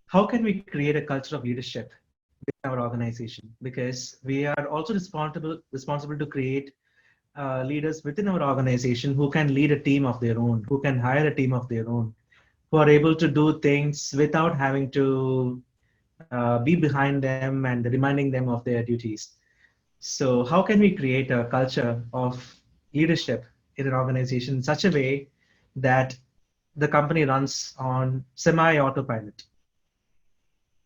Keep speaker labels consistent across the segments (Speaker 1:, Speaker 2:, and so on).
Speaker 1: how can we create a culture of leadership in our organization? Because we are also responsible to create leaders within our organization who can lead a team of their own, who can hire a team of their own, who are able to do things without having to be behind them and reminding them of their duties. So how can we create a culture of leadership in an organization in such a way that the company runs on semi-autopilot?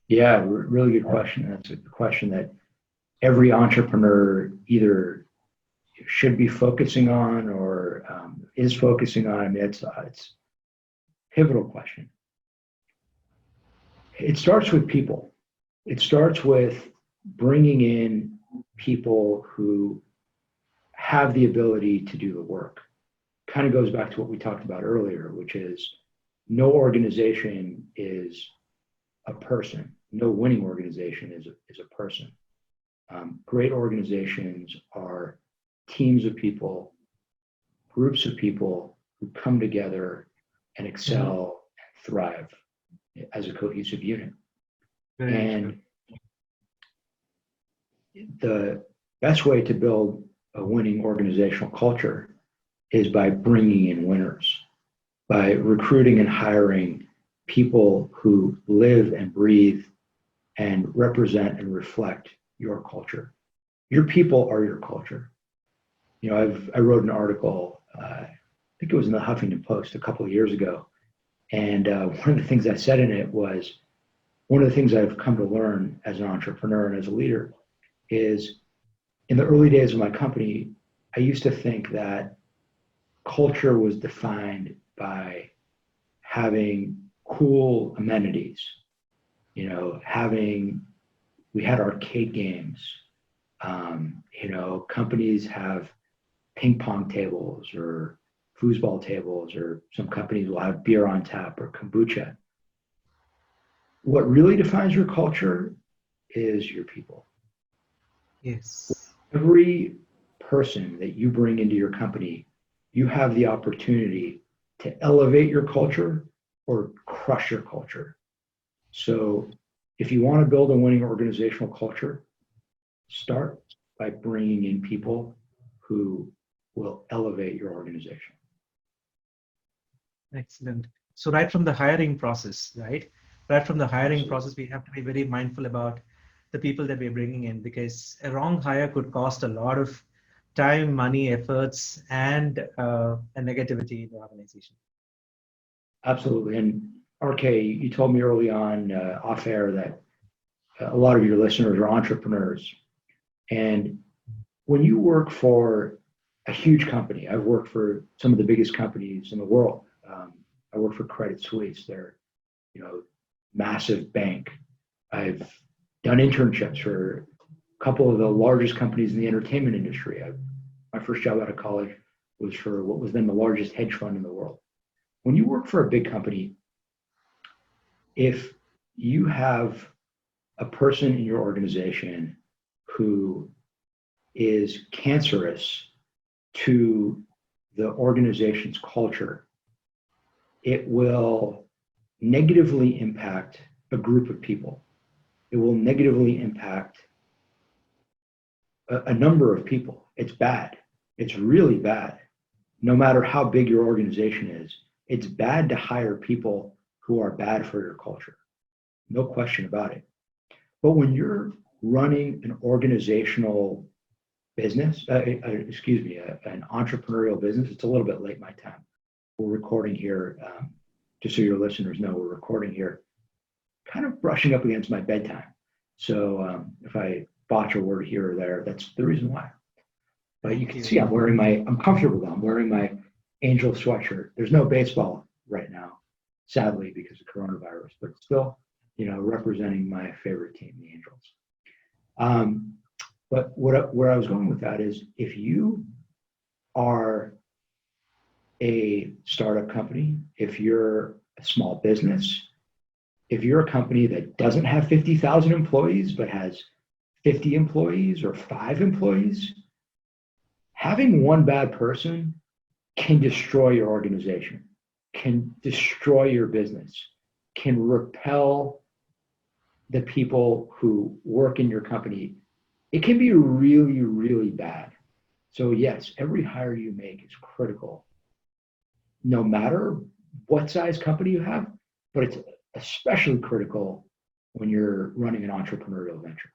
Speaker 2: Yeah, really good question. That's a question that every entrepreneur either should be focusing on or is focusing on. I mean, it's a pivotal question. It starts with people. It starts with bringing in people who have the ability to do the work. Kind of goes back to what we talked about earlier, which is no organization is a person. No winning organization is a person. Great organizations are teams of people, groups of people who come together and excel and thrive as a cohesive unit. And the best way to build a winning organizational culture is by bringing in winners, by recruiting and hiring people who live and breathe and represent and reflect your culture. Your people are your culture. You know, I wrote an article, I think it was in the Huffington Post a couple of years ago, and one of the things I said in it was, one of the things I've come to learn as an entrepreneur and as a leader is, in the early days of my company, I used to think that culture was defined by having cool amenities, you know, we had arcade games, you know, companies have ping pong tables or foosball tables, or some companies will have beer on tap or kombucha. What really defines your culture is your people.
Speaker 1: Yes.
Speaker 2: Every person that you bring into your company, you have the opportunity to elevate your culture or crush your culture. So if you want to build a winning organizational culture, start by bringing in people who will elevate your organization.
Speaker 1: Excellent. So right from the hiring process, right? Right from the hiring process, we have to be very mindful about the people that we're bringing in, because a wrong hire could cost a lot of time, money, efforts, and a negativity in the organization.
Speaker 2: Absolutely. And RK, you told me early on off air that a lot of your listeners are entrepreneurs. And when you work for a huge company, I've worked for some of the biggest companies in the world. I work for Credit Suisse. They're, you know, massive bank. I've done internships for a couple of the largest companies in the entertainment industry. My first job out of college was for what was then the largest hedge fund in the world. When you work for a big company, if you have a person in your organization who is cancerous to the organization's culture, it will negatively impact a group of people. It will negatively impact a number of people. It's bad. It's really bad. No matter how big your organization is, it's bad to hire people who are bad for your culture. No question about it. But when you're running an organizational business, an entrepreneurial business, it's a little bit late my time. We're recording here, just so your listeners know, we're recording here, kind of brushing up against my bedtime. So if I botch a word here or there, that's the reason why. But you can see I'm comfortable though. I'm wearing my Angel sweatshirt. There's no baseball right now, sadly, because of coronavirus, but still, you know, representing my favorite team, the Angels. But where I was going with that is, if you are a startup company, if you're a small business, if you're a company that doesn't have 50,000 employees but has 50 employees or 5 employees, having one bad person can destroy your organization, can destroy your business, can repel the people who work in your company, it can be really, really bad. So yes, every hire you make is critical, no matter what size company you have, but it's especially critical when you're running an entrepreneurial venture.